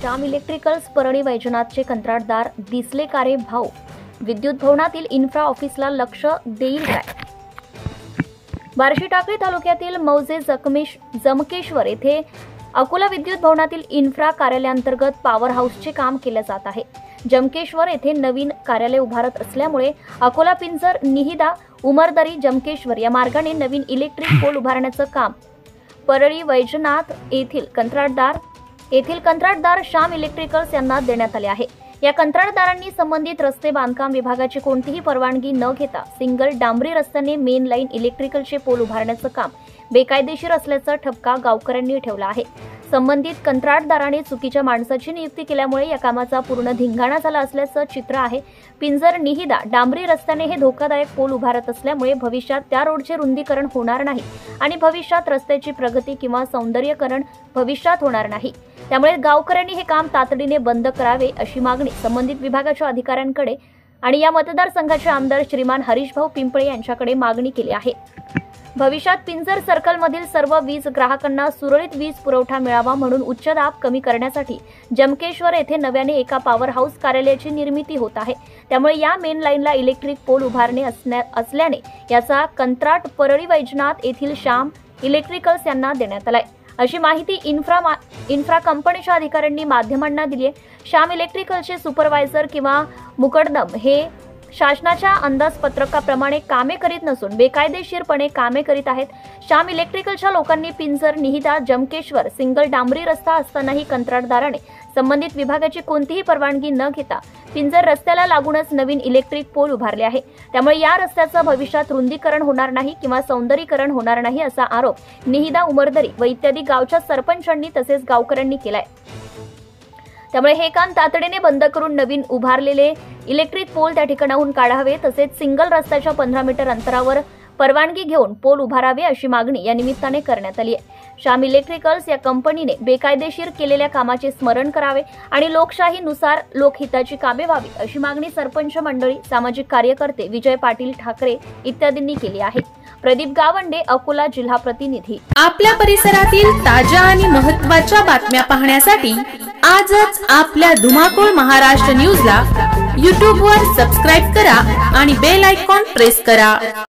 Shyam electricals Parli वैजनाथचे कंत्राटदार दिसले का रे भाऊ? विद्युत भवनातील इन्फ्रा ऑफिसला लक्ष देईल काय? बार्शी टाकळी तालुक्यातील मौजे जमकेश्वर येथे अकोला विद्युत भवनातील इन्फ्रा कार्यालयाअंतर्गत पॉवर हाऊसचे काम केले जात आहे। जमकेश्वर येथे नवीन कार्यालय उभारत असल्यामुळे अकोला पिंजर निहिदा उमरदरी जमकेश्वर या मार्गाने नवीन इलेक्ट्रिक पोल उभारण्याचं काम परळी वैजनाथ येथील कंत्राटदार श्याम इलेक्ट्रिकल्स यांना देण्यात आले आहे। या कंत्राटदारांनी संबंधित रस्ते बांधकाम विभागाची कोणतीही परवानगी न घेता सिंगल डांबरी रस्त्याने मेन लाईन इलेक्ट्रिकलचे पोल उभारण्याचं काम बेकायदेशीर असल्याचा ठपका गावकऱ्यांनी ठेवला आहे। संबंधित कंत्राटदाराने चुकीच्या माणसाची नियुक्ती केल्यामुळे या कामाचा पूर्ण धिंगाणा झाला असल्याचं चित्र आहे। पिंजर निहिदा डांबरी रस्त्याने हे धोकादायक पोल उभारत असल्यामुळे भविष्यात त्या रोडचे रुंदीकरण होणार नाही आणि भविष्यात रस्त्याची प्रगती किंवा सौंदर्यीकरण भविष्यात होणार नाही। त्यामुळे गावकऱ्यांनी हे काम तातडीने बंद करावे अशी मागणी संबंधित विभागाच्या अधिकाऱ्यांकडे आणि या मतदारसंघाचे आमदार श्रीमान हरीशभाऊ पिंपळे यांच्याकडे मागणी केली आहे। भविष्यात पिंजर सर्कलमधील सर्व वीज ग्राहकांना सुरळीत वीज पुरवठा मिळावा म्हणून उच्च दाब कमी करण्यासाठी जमकेश्वर येथे नव्याने एका पॉवर हाऊस कार्यालयाची निर्मिती होत आहे। त्यामुळे या मेन लाईनला इलेक्ट्रिक पोल उभारणे असल्याने याचा कंत्राट परळी वैजनाथ येथील श्याम इलेक्ट्रिकल्स यांना देण्यात आलाय अशी माहिती इन्फ्रा कंपनीच्या अधिकाऱ्यांनी माध्यमांना दिली आहे। श्याम इलेक्ट्रिकलचे सुपरवायझर किंवा मुकड्डम हे शासनाच्या अंदाजपत्रकाप्रमाणे कामे करीत नसून बेकायदेशीरपणे कामे करीत आहेत। श्याम इलेक्ट्रिकलच्या लोकांनी पिंजर निहिदा जमकेश्वर सिंगल डांबरी रस्ता असतानाही कंत्राटदाराने संबंधित विभागाची कोणतीही परवानगी न घेता पिंजर रस्त्याला लागूनच नवीन इलेक्ट्रिक पोल उभारले आहे। त्यामुळे या रस्त्याचं भविष्यात रुंदीकरण होणार नाही किंवा सौंदर्यीकरण होणार नाही असा आरोप निहिदा उमरदरी व इत्यादी गावच्या सरपंचांनी तसेच गावकऱ्यांनी केलाय। त्यामुळे हे काम तातडीने बंद करून नवीन उभारलेले इलेक्ट्रिक पोल त्या ठिकाणाहून काढावे तसेच सिंगल रस्त्याच्या 15 मीटर अंतरावर परवानगी घेऊन पोल उभारावे अशी मागणी या निमित्ताने करण्यात आली आहे। श्याम इलेक्ट्रिकल्स या कंपनीने बेकायदेशीर केलेल्या कामाचे स्मरण करावे आणि लोकशाहीनुसार लोकहिताची कामे व्हावी अशी मागणी सरपंच मंडळी, सामाजिक कार्यकर्ते, विजय पाटील ठाकरे इत्यादींनी केली आहे। प्रदीप गावंडे, अकोला जिल्हा प्रतिनिधी। आपल्या परिसरातील ताज्या आणि महत्त्वाच्या बातम्या पाहण्यासाठी आजच आपल्या धुमाकूळ महाराष्ट्र न्यूजला YouTube वर सबस्क्राइब करा आणि बेल आयकॉन प्रेस करा।